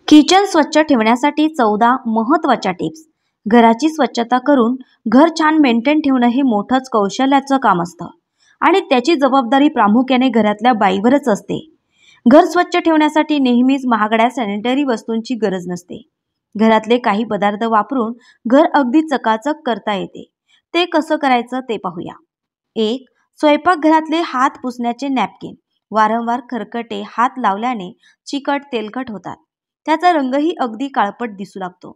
Kitchen स्वच्छ ठेवण्यासाठी 14 महत्त्वाच्या टिप्स। घराची स्वच्छता करून घर छान मेंटेन ठेवणं हे मोठंच कौशल्याचं काम असतं आणि त्याची जबाबदारी प्रामुख्याने घरातल्या बाईवरच असते। घर स्वच्छ ठेवण्यासाठी नेहमीच महागड्या सॅनिटरी वस्तूंची गरज नसते। घरातले काही पदार्थ वापरून घर अगदी चकाचक करता येते। ते कसं करायचं ते पाहूया। 1. स्वयंपाकघरातले हात पुसण्याचे नॅपकिन। वारंवार खरकटे हात लावल्याने चिकट तेलकट होतात, त्याचा रंगही अगदी काळपट दिसू लागतो।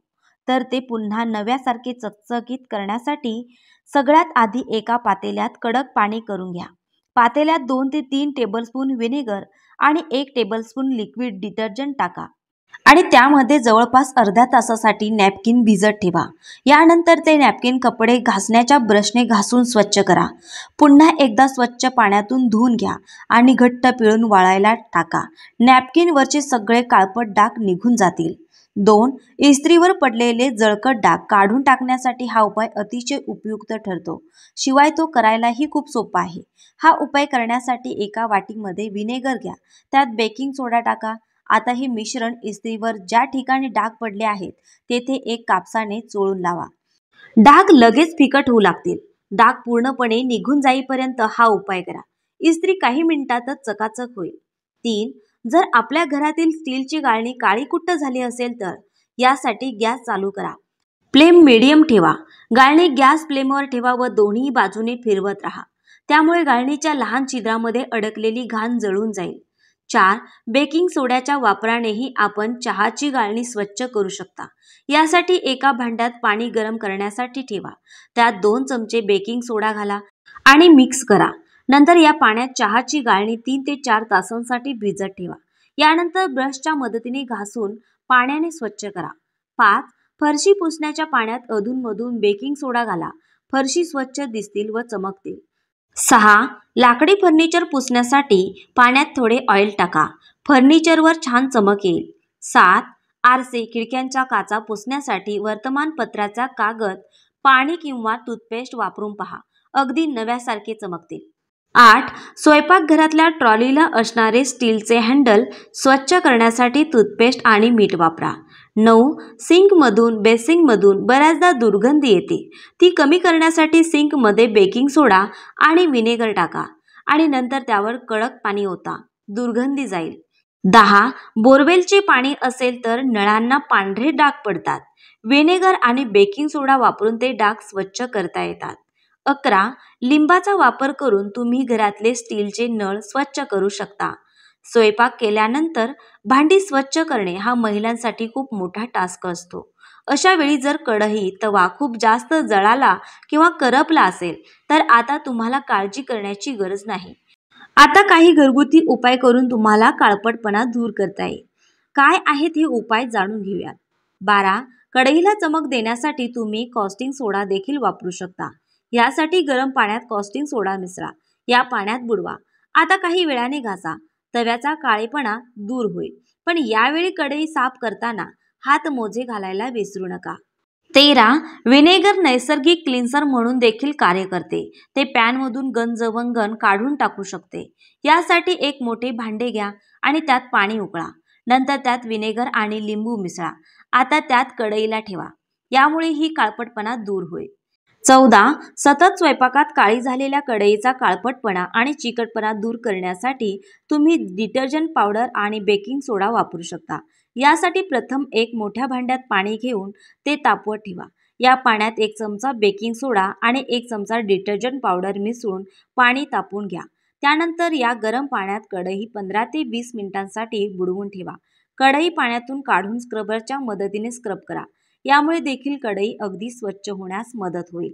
तर ते पुन्हा नव्यासारखे चकचकीत करण्यासाठी सगळ्यात आधी एका पातेल्यात कडक पाणी करून घ्या। पातेल्यात 2 ते 3 टेबलस्पून व्हिनेगर आणि 1 टेबलस्पून लिक्विड डिटर्जंट टाका आणि त्यामध्ये जवळपास अर्ध्या तासासाठी नॅपकिन भिजत ठेवा। यानंतर ते नॅपकिन कपडे घासण्याच्या ब्रशने घासून स्वच्छ करा। पुन्हा एकदा स्वच्छ पाण्यातून धुवून घ्या आणि घट्ट पिळून वाळायला टाका। नॅपकिनवरचे सगळे काळपट डाग निघून जातील। 2. इस्त्रीवर पडलेले जळकट डाग काढून टाकण्यासाठी हा उपाय अतिशय उपयुक्त ठरतो। शिवाय तो करायलाही खूप सोपा आहे। हा उपाय करण्यासाठी एका वाटीमध्ये व्हिनेगर घ्या, त्यात बेकिंग सोडा टाका। आता हे मिश्रण इस्त्रीवर ज्या ठिकाणी डाग पडले आहेत तेथे एक कापसाने चोळून लावा। डाग लगेच फिकट होऊ लागतील। डाग पूर्णपणे निघून जाईपर्यंत हा उपाय करा। इस्त्री काही मिनिटातच चकाचक होईल। 3. जर आपल्या घरातील स्टीलची गाळणी काळी कुट्ट झाली असेल तर यासाठी गॅस चालू करा। फ्लेम मीडियम ठेवा। गाळणी गॅस फ्लेमवर ठेवा व दोन्ही बाजूने फिरवत राहा। त्यामुळे गाळणीच्या लहान छिद्रामध्ये अडकलेली घाण जळून जाईल। 4. बेकिंग सोड्याच्या वापरानेही आपण चहाची गाळणी स्वच्छ करू शकता। यासाठी एका भांड्यात पाणी गरम करण्यासाठी ठेवा, त्यात 2 चमचे बेकिंग सोडा घाला आणि मिक्स करा। नंतर या पाण्यात चहाची गाळणी 3 ते 4 तासांसाठी भिजत ठेवा। यानंतर ब्रशच्या मदतीने घासून पाण्याने स्वच्छ करा। 5. फरशी पुसण्याच्या पाण्यात अधूनमधून बेकिंग सोडा घाला, फरशी स्वच्छ दिसतील व चमकतील। 6. लाकडी फर्निचर पुसण्यासाठी पाण्यात थोडे ऑइल टाका, फर्निचरवर छान चमक येईल। 7. आरसे खिडक्यांच्या काचा पुसण्यासाठी वर्तमानपत्राचा कागद, पाणी किंवा टूथपेस्ट वापरून पहा, अगदी नव्यासारखे चमकतील। 8. स्वयंपाकघरातल्या ट्रॉलीला असणारे स्टीलचे हँडल स्वच्छ करण्यासाठी टूथपेस्ट आणि मीठ वापरा। 9. सिंकमधून बेसिंगमधून बऱ्याचदा दुर्गंधी येते, ती कमी करण्यासाठी सिंकमध्ये बेकिंग सोडा आणि व्हिनेगर टाका आणि नंतर त्यावर कडक पाणी ओता, दुर्गंधी जाईल। 10. बोरवेलचे पाणी असेल तर नळांना पांढरे डाग पडतात, व्हिनेगर आणि बेकिंग सोडा वापरून ते डाग स्वच्छ करता येतात। 11. लिंबाचा वापर करून तुम्ही घरातले स्टीलचे नळ स्वच्छ करू शकता। स्वयंपाक केल्यानंतर भांडी स्वच्छ करणे हा महिलांसाठी खूप मोठा टास्क असतो। अशा वेळी जर कढई, तवा खूप जास्त जळाला किंवा करपला असेल तर आता तुम्हाला काळजी करण्याची गरज नाही। आता काही घरगुती उपाय करून तुम्हाला काळपटपणा दूर करता येईल। काय आहेत हे उपाय जाणून घेऊयात। 12. कढईला चमक देण्यासाठी तुम्ही कॉस्टिंग सोडा देखील वापरू शकता। यासाठी गरम पाण्यात कॉस्टिंग सोडा मिसळा, या पाण्यात बुडवा। आता काही वेळाने घासा, तव्याचा काळेपणा दूर होईल। पण यावेळी कढई साफ करताना हात मोजे घालायला विसरू नका। 13. व्हिनेगर नैसर्गिक क्लिन्सर म्हणून देखील कार्य करते, ते पॅनमधून गंज वंगण काढून टाकू शकते। यासाठी एक मोठे भांडे घ्या आणि त्यात पाणी उकळा, नंतर त्यात व्हिनेगर आणि लिंबू मिसळा। आता त्यात कढईला ठेवा, यामुळे ही काळपटपणा दूर होईल। 14. सतत स्वयंपाकात काळी झालेल्या कढईचा काळपटपणा आणि चिकटपणा दूर करण्यासाठी तुम्ही डिटर्जंट पावडर आणि बेकिंग सोडा वापरू शकता। यासाठी प्रथम एक मोठ्या भांड्यात पाणी घेऊन ते तापवत ठेवा। या पाण्यात 1 चमचा बेकिंग सोडा आणि 1 चमचा डिटर्जंट पावडर मिसळून पाणी तापवून घ्या। त्यानंतर या गरम पाण्यात कढई 15 ते 20 मिनिटांसाठी बुडवून ठेवा। कढई पाण्यातून काढून स्क्रबरच्या मदतीने स्क्रब करा, यामुळे देखील कढई अगदी स्वच्छ होण्यास मदत होईल।